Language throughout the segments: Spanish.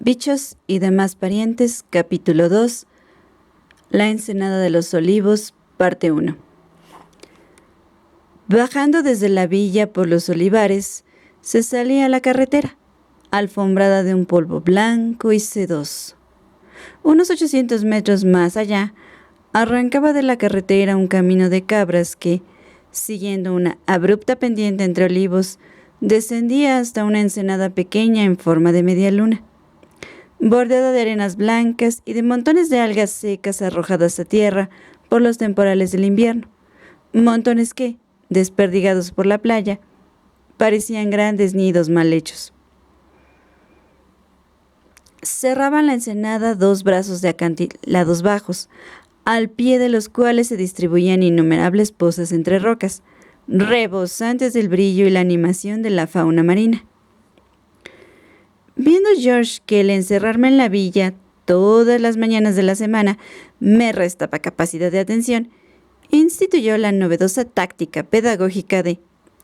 Bichos y demás parientes, capítulo 2, La ensenada de los olivos, parte 1. Bajando desde la villa por los olivares, se salía a la carretera, alfombrada de un polvo blanco y sedoso. Unos 800 metros más allá, arrancaba de la carretera un camino de cabras que, siguiendo una abrupta pendiente entre olivos, descendía hasta una ensenada pequeña en forma de media luna, bordeada de arenas blancas y de montones de algas secas arrojadas a tierra por los temporales del invierno, montones que, desperdigados por la playa, parecían grandes nidos mal hechos. Cerraban la ensenada dos brazos de acantilados bajos, al pie de los cuales se distribuían innumerables pozas entre rocas, rebosantes del brillo y la animación de la fauna marina. Viendo George que el encerrarme en la villa todas las mañanas de la semana me restaba capacidad de atención, instituyó la novedosa táctica pedagógica de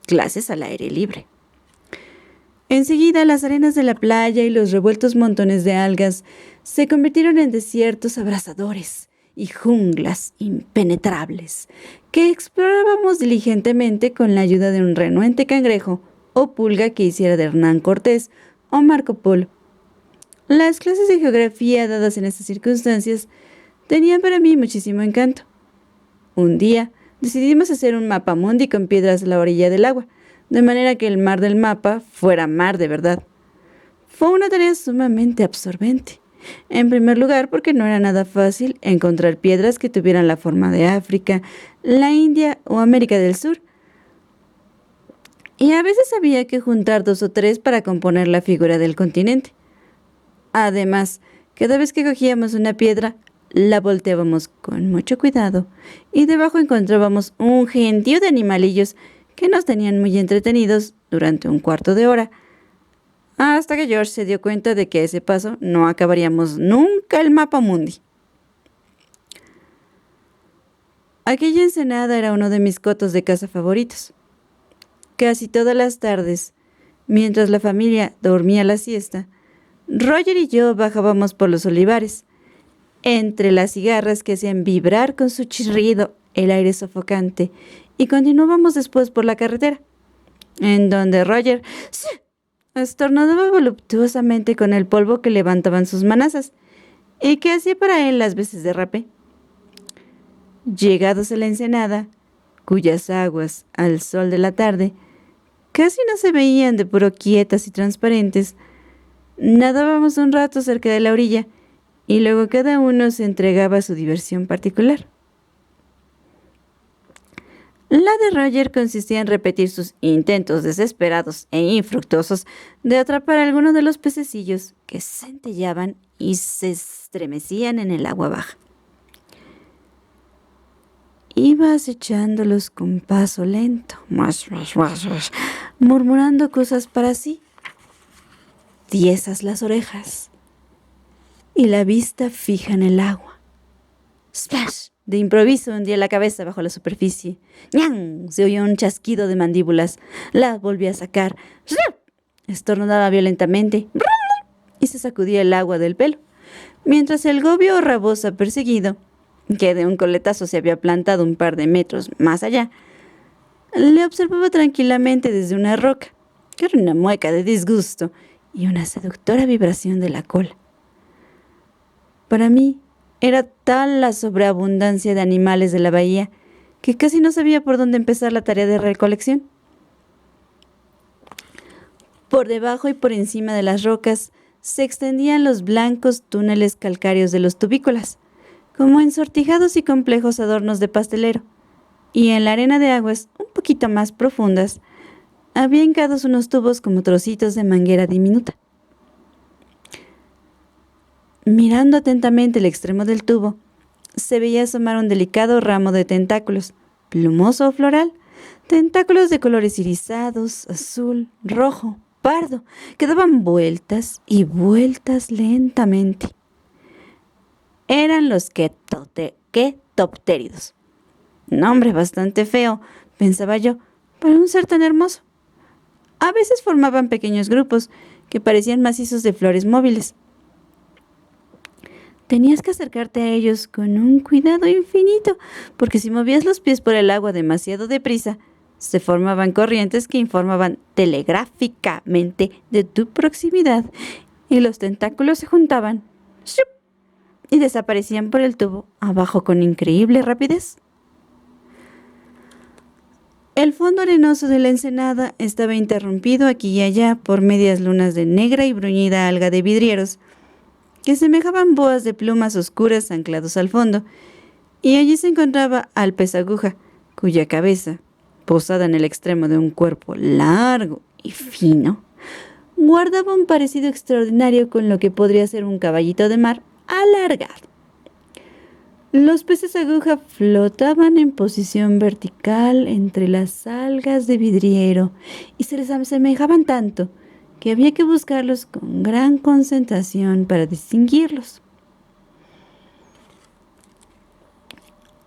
clases al aire libre. Enseguida las arenas de la playa y los revueltos montones de algas se convirtieron en desiertos abrasadores y junglas impenetrables que explorábamos diligentemente con la ayuda de un renuente cangrejo o pulga que hiciera de Hernán Cortés o Marco Polo. Las clases de geografía dadas en estas circunstancias tenían para mí muchísimo encanto. Un día decidimos hacer un mapamundi con piedras a la orilla del agua, de manera que el mar del mapa fuera mar de verdad. Fue una tarea sumamente absorbente. En primer lugar, porque no era nada fácil encontrar piedras que tuvieran la forma de África, la India o América del Sur. Y a veces había que juntar 2 o 3 para componer la figura del continente. Además, cada vez que cogíamos una piedra, la volteábamos con mucho cuidado y debajo encontrábamos un gentío de animalillos que nos tenían muy entretenidos durante un cuarto de hora, hasta que George se dio cuenta de que a ese paso no acabaríamos nunca el mapamundi. Aquella ensenada era uno de mis cotos de caza favoritos. Casi todas las tardes, mientras la familia dormía la siesta, Roger y yo bajábamos por los olivares, entre las cigarras que hacían vibrar con su chirrido el aire sofocante, y continuábamos después por la carretera, en donde Roger estornudaba voluptuosamente con el polvo que levantaban sus manazas y que hacía para él las veces de rapé. Llegados a la ensenada, cuyas aguas, al sol de la tarde, casi no se veían de puro quietas y transparentes, nadábamos un rato cerca de la orilla y luego cada uno se entregaba a su diversión particular. La de Roger consistía en repetir sus intentos desesperados e infructuosos de atrapar a alguno de los pececillos que centellaban y se estremecían en el agua baja. Iba acechándolos con paso lento, murmurando cosas para sí, tiesas las orejas y la vista fija en el agua. ¡Splash! De improviso hundía la cabeza bajo la superficie. ¡Ñan! Se oyó un chasquido de mandíbulas. La volvía a sacar. Estornudaba violentamente y se sacudía el agua del pelo, mientras el gobio o rabosa perseguido, que de un coletazo se había plantado un par de metros más allá, le observaba tranquilamente desde una roca, que era una mueca de disgusto y una seductora vibración de la cola. Para mí, era tal la sobreabundancia de animales de la bahía que casi no sabía por dónde empezar la tarea de recolección. Por debajo y por encima de las rocas se extendían los blancos túneles calcáreos de los tubícolas, como ensortijados y complejos adornos de pastelero, y en la arena de aguas un poquito más profundas había hincados unos tubos como trocitos de manguera diminuta. Mirando atentamente el extremo del tubo, se veía asomar un delicado ramo de tentáculos, plumoso o floral, tentáculos de colores irisados, azul, rojo, pardo, que daban vueltas y vueltas lentamente. Eran los quetoptéridos. Nombre bastante feo, pensaba yo, para un ser tan hermoso. A veces formaban pequeños grupos que parecían macizos de flores móviles, Tenías que acercarte a ellos con un cuidado infinito, porque si movías los pies por el agua demasiado deprisa, se formaban corrientes que informaban telegráficamente de tu proximidad y los tentáculos se juntaban ¡shup! Y desaparecían por el tubo abajo con increíble rapidez. El fondo arenoso de la ensenada estaba interrumpido aquí y allá por medias lunas de negra y bruñida alga de vidrieros, que semejaban boas de plumas oscuras anclados al fondo, y allí se encontraba al pez aguja, cuya cabeza, posada en el extremo de un cuerpo largo y fino, guardaba un parecido extraordinario con lo que podría ser un caballito de mar alargado. Los peces aguja flotaban en posición vertical entre las algas de vidriero y se les asemejaban tanto que había que buscarlos con gran concentración para distinguirlos.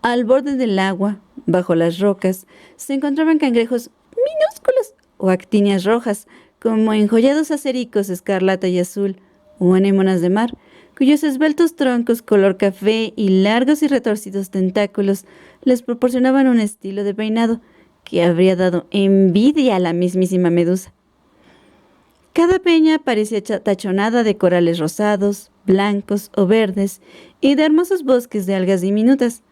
Al borde del agua, bajo las rocas, se encontraban cangrejos minúsculos o actinias rojas, como enjollados acericos escarlata y azul, o anémonas de mar, cuyos esbeltos troncos color café y largos y retorcidos tentáculos les proporcionaban un estilo de peinado que habría dado envidia a la mismísima medusa. Cada peña parecía tachonada de corales rosados, blancos o verdes y de hermosos bosques de algas diminutas,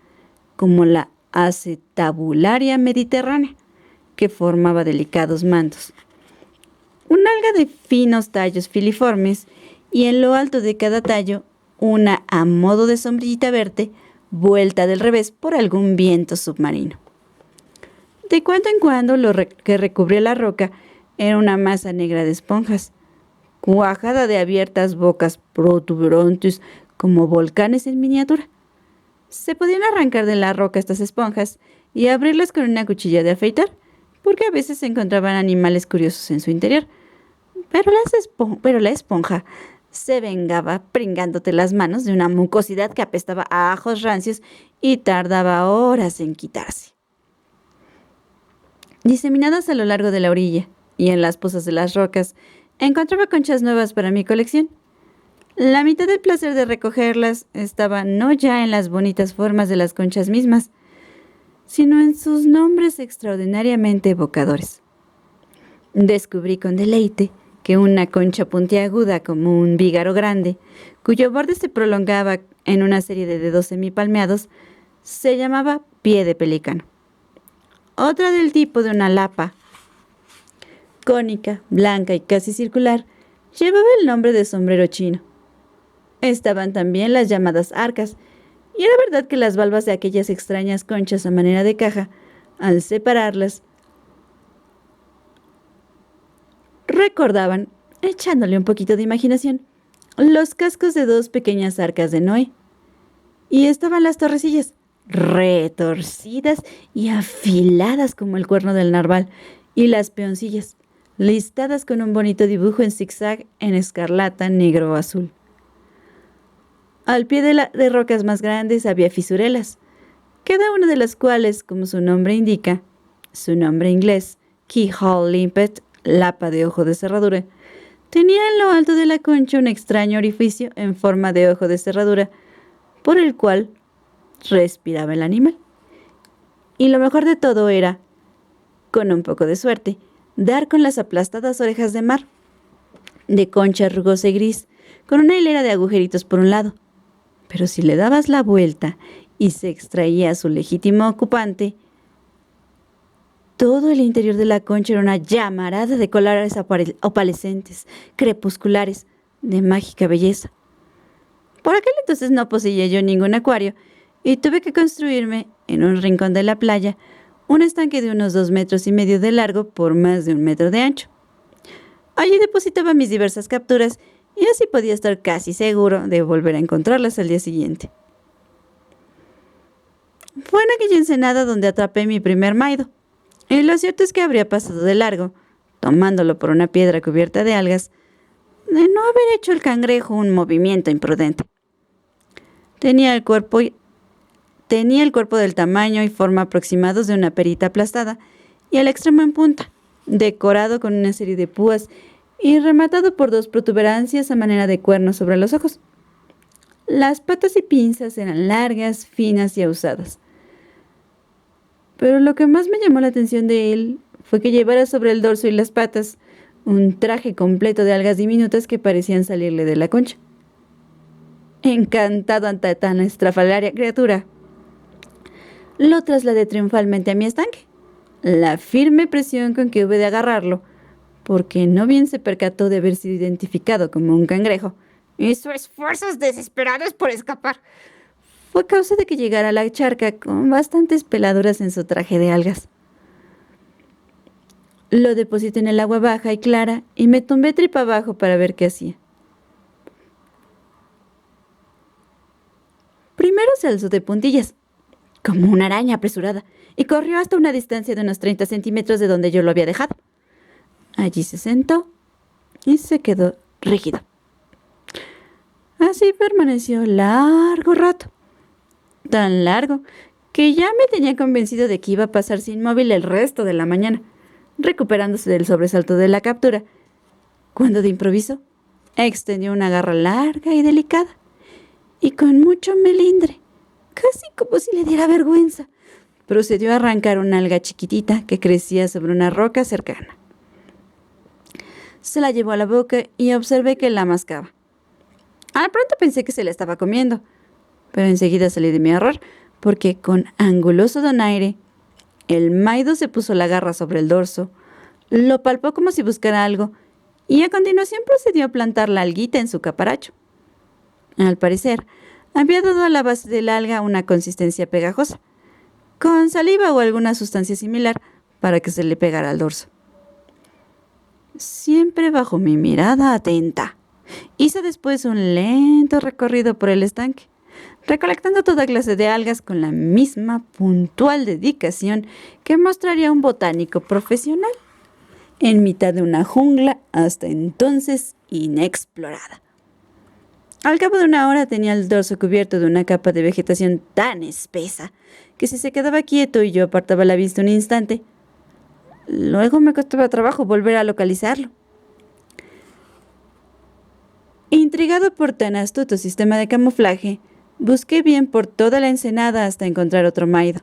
como la acetabularia mediterránea, que formaba delicados mantos. Una alga de finos tallos filiformes y en lo alto de cada tallo una a modo de sombrillita verde vuelta del revés por algún viento submarino. De cuando en cuando lo que recubría la roca era una masa negra de esponjas, cuajada de abiertas bocas protuberantes como volcanes en miniatura. Se podían arrancar de la roca estas esponjas y abrirlas con una cuchilla de afeitar, porque a veces se encontraban animales curiosos en su interior. Pero la esponja se vengaba pringándote las manos de una mucosidad que apestaba a ajos rancios y tardaba horas en quitarse. Diseminadas a lo largo de la orilla y en las pozas de las rocas, encontraba conchas nuevas para mi colección. La mitad del placer de recogerlas estaba no ya en las bonitas formas de las conchas mismas, sino en sus nombres extraordinariamente evocadores. Descubrí con deleite que una concha puntiaguda como un vígaro grande, cuyo borde se prolongaba en una serie de dedos semipalmeados, se llamaba pie de pelícano. Otra del tipo de una lapa, cónica, blanca y casi circular, llevaba el nombre de sombrero chino. Estaban también las llamadas arcas, y era verdad que las valvas de aquellas extrañas conchas a manera de caja, al separarlas, recordaban, echándole un poquito de imaginación, los cascos de dos pequeñas arcas de Noé. Y estaban las torrecillas, retorcidas y afiladas como el cuerno del narval, y las peoncillas, listadas con un bonito dibujo en zigzag en escarlata, negro o azul. Al pie de rocas más grandes había fisurelas, cada una de las cuales, como su nombre indica, su nombre inglés, keyhole limpet, lapa de ojo de cerradura, tenía en lo alto de la concha un extraño orificio en forma de ojo de cerradura, por el cual respiraba el animal. Y lo mejor de todo era, con un poco de suerte, dar con las aplastadas orejas de mar, de concha rugosa y gris, con una hilera de agujeritos por un lado. Pero si le dabas la vuelta y se extraía a su legítimo ocupante, todo el interior de la concha era una llamarada de colores opalescentes, crepusculares, de mágica belleza. Por aquel entonces no poseía yo ningún acuario y tuve que construirme, en un rincón de la playa, un estanque de unos 2,5 metros de largo por más de 1 metro de ancho. Allí depositaba mis diversas capturas y así podía estar casi seguro de volver a encontrarlas al día siguiente. Fue en aquella ensenada donde atrapé mi primer maido, y lo cierto es que habría pasado de largo, tomándolo por una piedra cubierta de algas, de no haber hecho el cangrejo un movimiento imprudente. Tenía el cuerpo del tamaño y forma aproximados de una perita aplastada y el extremo en punta, decorado con una serie de púas y rematado por 2 protuberancias a manera de cuernos sobre los ojos. Las patas y pinzas eran largas, finas y ahusadas. Pero lo que más me llamó la atención de él fue que llevara sobre el dorso y las patas un traje completo de algas diminutas que parecían salirle de la concha. Encantado ante tan estrafalaria criatura, lo trasladé triunfalmente a mi estanque. La firme presión con que hube de agarrarlo, porque no bien se percató de haber sido identificado como un cangrejo, hizo esfuerzos desesperados por escapar, fue causa de que llegara a la charca con bastantes peladuras en su traje de algas. Lo deposité en el agua baja y clara y me tumbé tripa abajo para ver qué hacía. Primero se alzó de puntillas, como una araña apresurada, y corrió hasta una distancia de unos 30 centímetros de donde yo lo había dejado. Allí se sentó y se quedó rígido. Así permaneció largo rato, tan largo que ya me tenía convencido de que iba a pasarse inmóvil el resto de la mañana, recuperándose del sobresalto de la captura, cuando de improviso extendió una garra larga y delicada, y con mucho melindre, casi como si le diera vergüenza, procedió a arrancar una alga chiquitita que crecía sobre una roca cercana. Se la llevó a la boca y observé que la mascaba. Al pronto pensé que se la estaba comiendo, pero enseguida salí de mi error, porque con anguloso donaire, el maido se puso la garra sobre el dorso, lo palpó como si buscara algo, y a continuación procedió a plantar la alguita en su caparacho. Al parecer, había dado a la base del alga una consistencia pegajosa, con saliva o alguna sustancia similar para que se le pegara al dorso. Siempre bajo mi mirada atenta, hizo después un lento recorrido por el estanque, recolectando toda clase de algas con la misma puntual dedicación que mostraría un botánico profesional, en mitad de una jungla hasta entonces inexplorada. Al cabo de una hora tenía el dorso cubierto de una capa de vegetación tan espesa que si se quedaba quieto y yo apartaba la vista un instante, luego me costaba trabajo volver a localizarlo. Intrigado por tan astuto sistema de camuflaje, busqué bien por toda la ensenada hasta encontrar otro maido.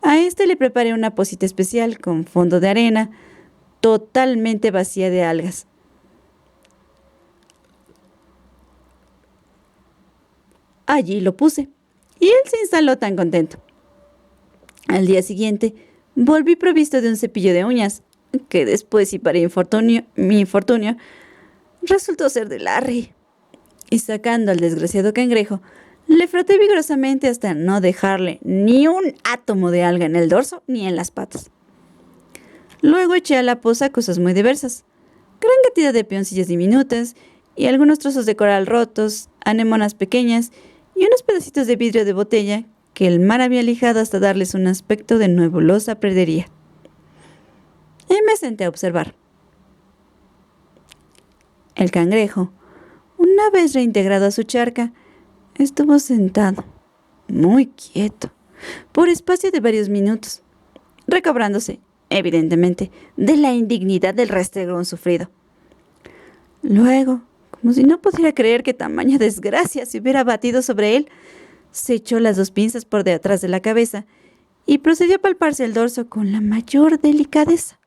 A este le preparé una pocita especial con fondo de arena, totalmente vacía de algas. Allí lo puse, y él se instaló tan contento. Al día siguiente, volví provisto de un cepillo de uñas, que después, y para mi infortunio, resultó ser de Larry. Y sacando al desgraciado cangrejo, le froté vigorosamente hasta no dejarle ni un átomo de alga en el dorso ni en las patas. Luego eché a la poza cosas muy diversas, gran cantidad de peoncillas diminutas y algunos trozos de coral rotos, anemonas pequeñas y unos pedacitos de vidrio de botella que el mar había lijado hasta darles un aspecto de nebulosa pradería. Y me senté a observar. El cangrejo, una vez reintegrado a su charca, estuvo sentado, muy quieto, por espacio de varios minutos, recobrándose, evidentemente, de la indignidad del restregón sufrido. Luego, como si no pudiera creer que tamaña desgracia se hubiera batido sobre él, se echó las dos pinzas por detrás de la cabeza y procedió a palparse el dorso con la mayor delicadeza,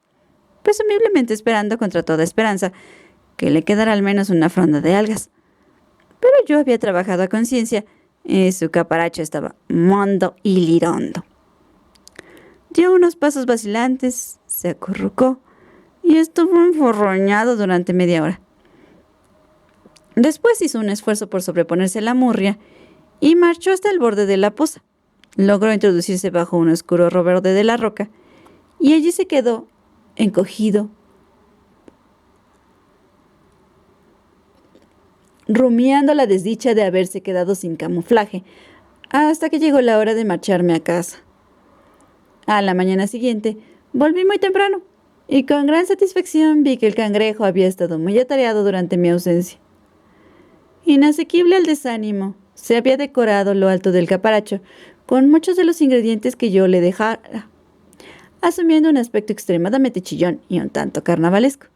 presumiblemente esperando contra toda esperanza que le quedara al menos una fronda de algas. Pero yo había trabajado a conciencia y su caparacho estaba mondo y lirondo. Dio unos pasos vacilantes, se acurrucó y estuvo enforroñado durante media hora. Después hizo un esfuerzo por sobreponerse a la murria y marchó hasta el borde de la poza. Logró introducirse bajo un oscuro reborde de la roca y allí se quedó, encogido, rumiando la desdicha de haberse quedado sin camuflaje, hasta que llegó la hora de marcharme a casa. A la mañana siguiente volví muy temprano y con gran satisfacción vi que el cangrejo había estado muy atareado durante mi ausencia. Inasequible al desánimo, se había decorado lo alto del caparacho con muchos de los ingredientes que yo le dejara, asumiendo un aspecto extremadamente chillón y un tanto carnavalesco.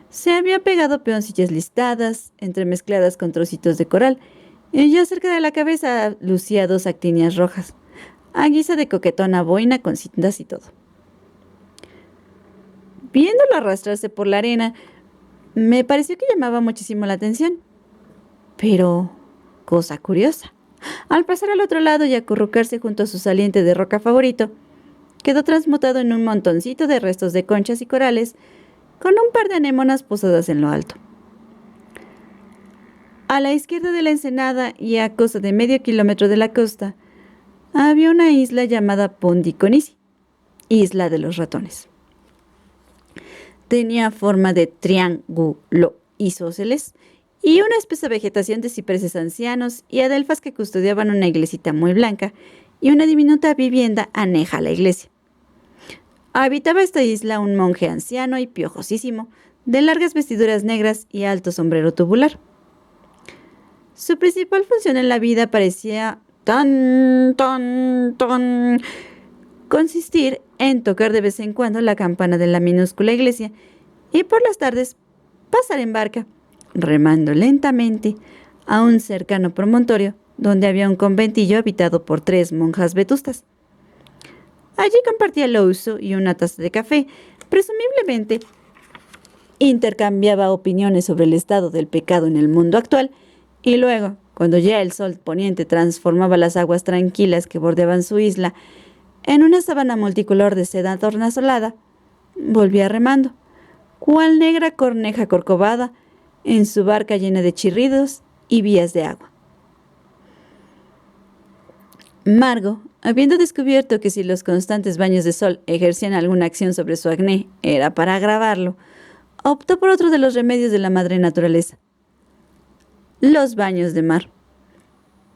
Se había pegado peoncillas listadas, entremezcladas con trocitos de coral, Y ya cerca de la cabeza lucía dos actinias rojas, a guisa de coquetona boina con cintas y todo. Viéndolo arrastrarse por la arena, me pareció que llamaba muchísimo la atención. Pero, cosa curiosa, al pasar al otro lado y acurrucarse junto a su saliente de roca favorito, quedó transmutado en un montoncito de restos de conchas y corales, con un par de anémonas posadas en lo alto. A la izquierda de la ensenada y a cosa de medio kilómetro de la costa, había una isla llamada Pondiconisi, isla de los ratones. Tenía forma de triángulo isósceles y una espesa vegetación de cipreses ancianos y adelfas que custodiaban una iglesita muy blanca y una diminuta vivienda aneja a la iglesia. Habitaba esta isla un monje anciano y piojosísimo, de largas vestiduras negras y alto sombrero tubular. Su principal función en la vida parecía consistir en tocar de vez en cuando la campana de la minúscula iglesia y por las tardes pasar en barca, remando lentamente a un cercano promontorio donde había un conventillo habitado por 3 monjas vetustas. Allí compartía el uso y una taza de café, presumiblemente intercambiaba opiniones sobre el estado del pecado en el mundo actual y luego, cuando ya el sol poniente transformaba las aguas tranquilas que bordeaban su isla en una sábana multicolor de seda tornasolada, volvía remando, cual negra corneja corcovada, en su barca llena de chirridos y vías de agua. Margo, habiendo descubierto que si los constantes baños de sol ejercían alguna acción sobre su acné era para agravarlo, optó por otro de los remedios de la madre naturaleza: los baños de mar.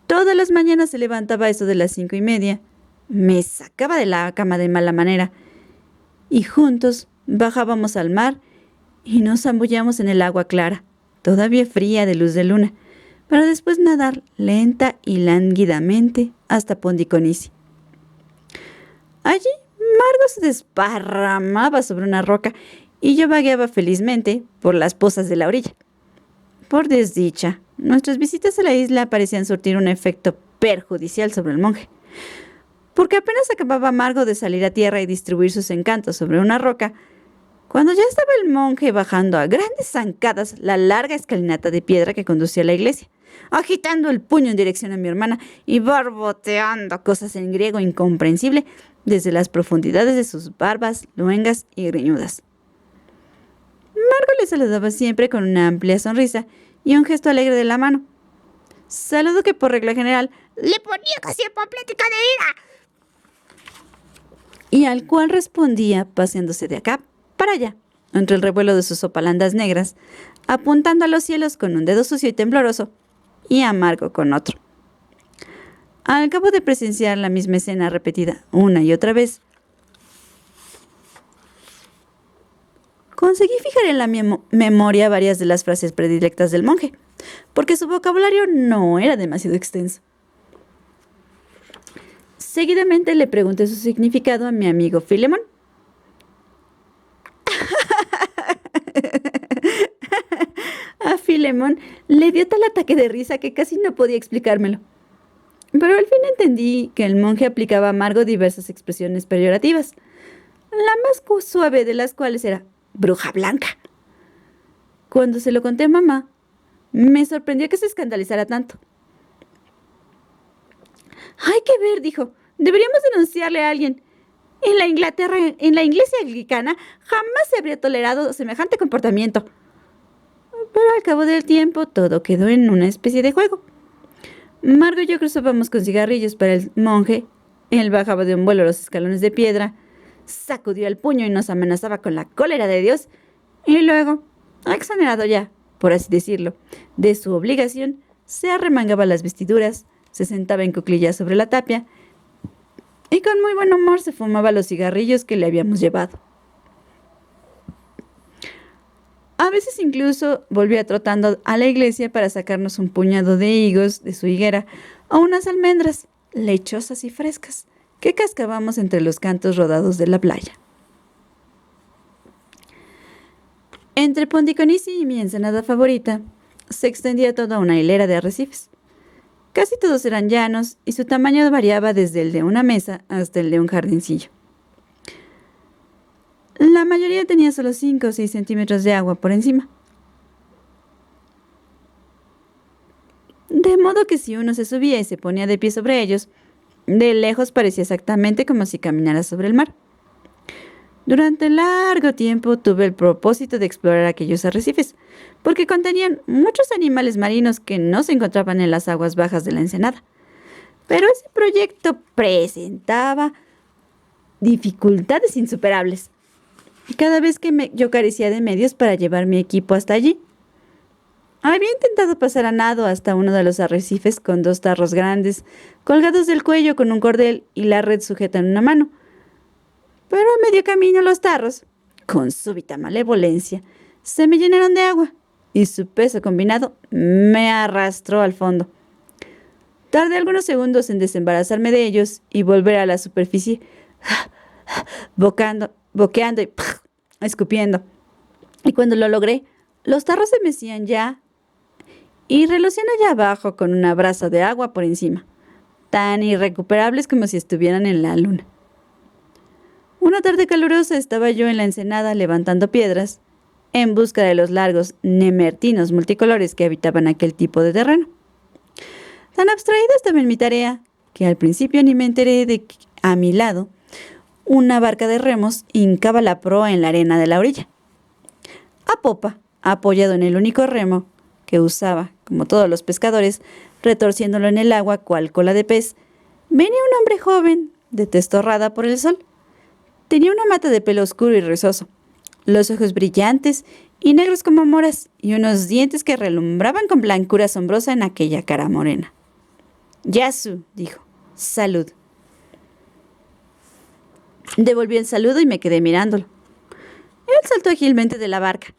Todas las mañanas se levantaba a eso de las 5:30, me sacaba de la cama de mala manera, y juntos bajábamos al mar y nos zambullíamos en el agua clara, todavía fría de luz de luna, para después nadar lenta y lánguidamente hasta Pondiconisi. Allí, Margo se desparramaba sobre una roca y yo vagueaba felizmente por las pozas de la orilla. Por desdicha, nuestras visitas a la isla parecían surtir un efecto perjudicial sobre el monje, porque apenas acababa Margo de salir a tierra y distribuir sus encantos sobre una roca, cuando ya estaba el monje bajando a grandes zancadas la larga escalinata de piedra que conducía a la iglesia, agitando el puño en dirección a mi hermana y barboteando cosas en griego incomprensible desde las profundidades de sus barbas, luengas y greñudas. Margo le saludaba siempre con una amplia sonrisa y un gesto alegre de la mano, saludo que por regla general le ponía casi apoplética de ira, y al cual respondía paseándose de acá para allá, entre el revuelo de sus opalandas negras, apuntando a los cielos con un dedo sucio y tembloroso, y a Margo con otro. Al cabo de presenciar la misma escena repetida una y otra vez, conseguí fijar en la memoria varias de las frases predilectas del monje, porque su vocabulario no era demasiado extenso. Seguidamente le pregunté su significado a mi amigo Filemón. A Filemón le dio tal ataque de risa que casi no podía explicármelo. Pero al fin entendí que el monje aplicaba a Margo diversas expresiones peyorativas, la más suave de las cuales era bruja blanca. Cuando se lo conté a mamá, me sorprendió que se escandalizara tanto. «Hay que ver», dijo, «deberíamos denunciarle a alguien. En la iglesia anglicana jamás se habría tolerado semejante comportamiento». Pero al cabo del tiempo todo quedó en una especie de juego. Margo y yo cruzábamos con cigarrillos para el monje. Él bajaba de un vuelo los escalones de piedra, sacudió el puño y nos amenazaba con la cólera de Dios. Y luego, exonerado ya, por así decirlo, de su obligación, se arremangaba las vestiduras, se sentaba en cuclillas sobre la tapia y con muy buen humor se fumaba los cigarrillos que le habíamos llevado. A veces incluso volvía trotando a la iglesia para sacarnos un puñado de higos de su higuera o unas almendras lechosas y frescas que cascábamos entre los cantos rodados de la playa. Entre Pondiconisi y mi ensenada favorita se extendía toda una hilera de arrecifes, Casi todos eran llanos y su tamaño variaba desde el de una mesa hasta el de un jardincillo. La mayoría tenía solo 5 o 6 centímetros de agua por encima. De modo que si uno se subía y se ponía de pie sobre ellos, de lejos parecía exactamente como si caminara sobre el mar. Durante largo tiempo tuve el propósito de explorar aquellos arrecifes, porque contenían muchos animales marinos que no se encontraban en las aguas bajas de la ensenada. Pero ese proyecto presentaba dificultades insuperables. Cada vez que yo carecía de medios para llevar mi equipo hasta allí. Había intentado pasar a nado hasta uno de los arrecifes con 2 tarros grandes, colgados del cuello con un cordel y la red sujeta en una mano. Pero a medio camino los tarros, con súbita malevolencia, se me llenaron de agua y su peso combinado me arrastró al fondo. Tardé algunos segundos en desembarazarme de ellos y volver a la superficie, boqueando y escupiendo. Y cuando lo logré, los tarros se mecían ya y relucían allá abajo con una brasa de agua por encima, tan irrecuperables como si estuvieran en la luna. Una tarde calurosa estaba yo en la ensenada levantando piedras en busca de los largos nemertinos multicolores que habitaban aquel tipo de terreno. Tan abstraída estaba en mi tarea que al principio ni me enteré de que a mi lado una barca de remos hincaba la proa en la arena de la orilla. A popa, apoyado en el único remo que usaba, como todos los pescadores, retorciéndolo en el agua cual cola de pez, venía un hombre joven, de tez torrada por el sol. Tenía una mata de pelo oscuro y rizoso, los ojos brillantes y negros como moras, y unos dientes que relumbraban con blancura asombrosa en aquella cara morena. «Yasu», dijo, «salud». Devolví el saludo y me quedé mirándolo. Él saltó ágilmente de la barca,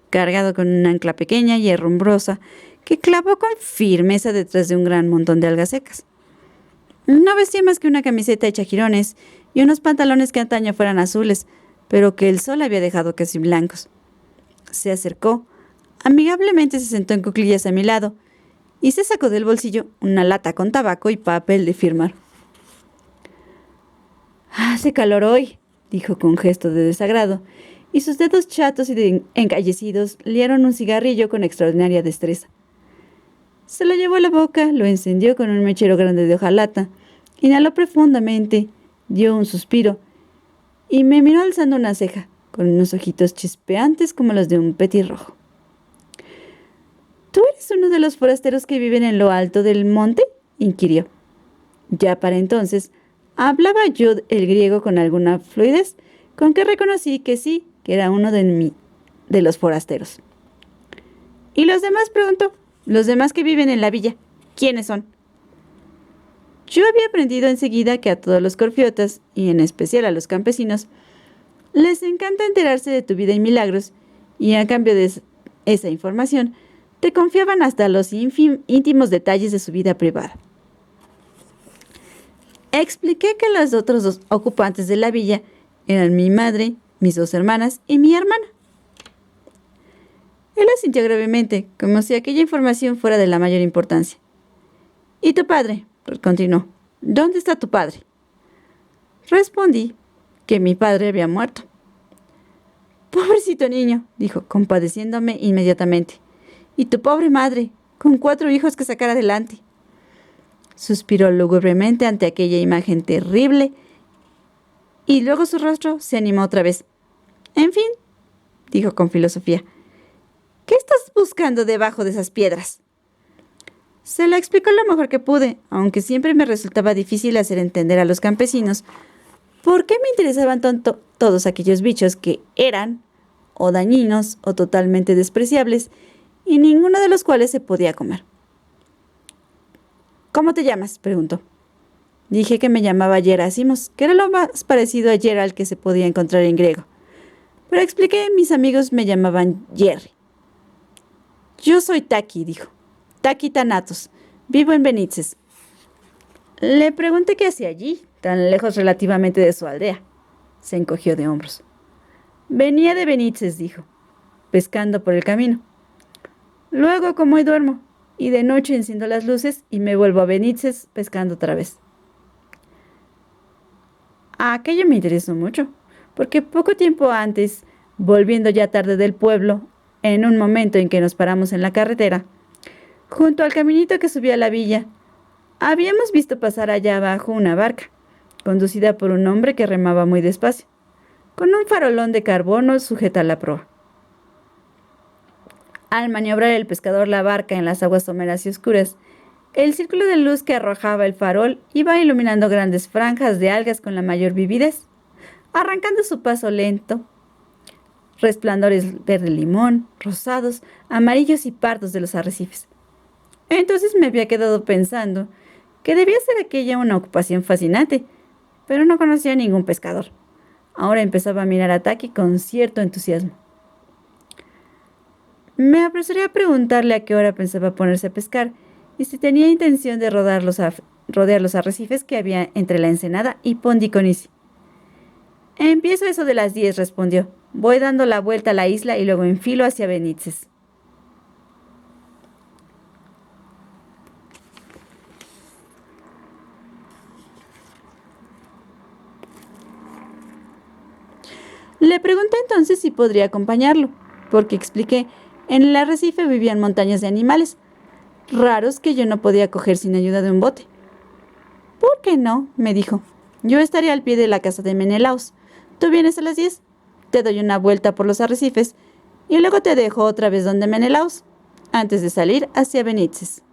cargado con una ancla pequeña y herrumbrosa que clavó con firmeza detrás de un gran montón de algas secas. No vestía más que una camiseta hecha jirones y unos pantalones que antaño fueran azules, pero que el sol había dejado casi blancos. Se acercó, amigablemente se sentó en cuclillas a mi lado y se sacó del bolsillo una lata con tabaco y papel de firmar. «Hace calor hoy», dijo con gesto de desagrado, y sus dedos chatos y encallecidos liaron un cigarrillo con extraordinaria destreza. Se lo llevó a la boca, lo encendió con un mechero grande de hojalata, inhaló profundamente, dio un suspiro y me miró alzando una ceja, con unos ojitos chispeantes como los de un petirrojo. «¿Tú eres uno de los forasteros que viven en lo alto del monte?», inquirió. Ya para entonces hablaba yo el griego con alguna fluidez, con que reconocí que sí, que era uno de los forasteros. «¿Y los demás?», preguntó. «Los demás que viven en la villa, ¿quiénes son?». Yo había aprendido enseguida que a todos los corfiotas, y en especial a los campesinos, les encanta enterarse de tu vida y milagros, y a cambio de esa información, te confiaban hasta los íntimos detalles de su vida privada. Expliqué que los otros 2 ocupantes de la villa eran mi madre, mis 2 hermanas y mi hermana. Él asintió gravemente, como si aquella información fuera de la mayor importancia. «¿Y tu padre?», continuó. «¿Dónde está tu padre?». Respondí que mi padre había muerto. «Pobrecito niño», dijo, compadeciéndome inmediatamente. «Y tu pobre madre, con 4 hijos que sacar adelante». Suspiró lúgubremente ante aquella imagen terrible y luego su rostro se animó otra vez. «En fin», dijo con filosofía, «¿qué estás buscando debajo de esas piedras?». Se la explicó lo mejor que pude, aunque siempre me resultaba difícil hacer entender a los campesinos por qué me interesaban tanto todos aquellos bichos que eran o dañinos o totalmente despreciables y ninguno de los cuales se podía comer. «¿Cómo te llamas?», preguntó. Dije que me llamaba Gerasimos, que era lo más parecido a Gerald que se podía encontrar en griego. Pero expliqué, mis amigos me llamaban Jerry. «Yo soy Taki», dijo. «Taki Thanatos. Vivo en Benitzes». Le pregunté qué hacía allí, tan lejos relativamente de su aldea. Se encogió de hombros. «Venía de Benitzes», dijo, «pescando por el camino. Luego como y duermo. y de noche enciendo las luces y me vuelvo a Benítez pescando otra vez. Aquello me interesó mucho, porque poco tiempo antes, volviendo ya tarde del pueblo, en un momento en que nos paramos en la carretera, junto al caminito que subía a la villa, habíamos visto pasar allá abajo una barca, conducida por un hombre que remaba muy despacio, con un farolón de carbono sujeta a la proa. Al maniobrar el pescador la barca en las aguas someras y oscuras, el círculo de luz que arrojaba el farol iba iluminando grandes franjas de algas con la mayor vividez, arrancando su paso lento, resplandores verde limón, rosados, amarillos y pardos de los arrecifes. Entonces me había quedado pensando que debía ser aquella una ocupación fascinante, pero no conocía a ningún pescador. Ahora empezaba a mirar a Taki con cierto entusiasmo. Me apresuré a preguntarle a qué hora pensaba ponerse a pescar y si tenía intención de rodear los arrecifes que había entre la ensenada y Pondiconisi. Empiezo eso de las 10, respondió. Voy dando la vuelta a la isla y luego enfilo hacia Benítez. Le pregunté entonces si podría acompañarlo, porque expliqué, en el arrecife vivían montañas de animales, raros que yo no podía coger sin ayuda de un bote. ¿Por qué no?, me dijo. Yo estaré al pie de la casa de Menelaos. Tú vienes a las 10, te doy una vuelta por los arrecifes y luego te dejo otra vez donde Menelaos, antes de salir hacia Benítez.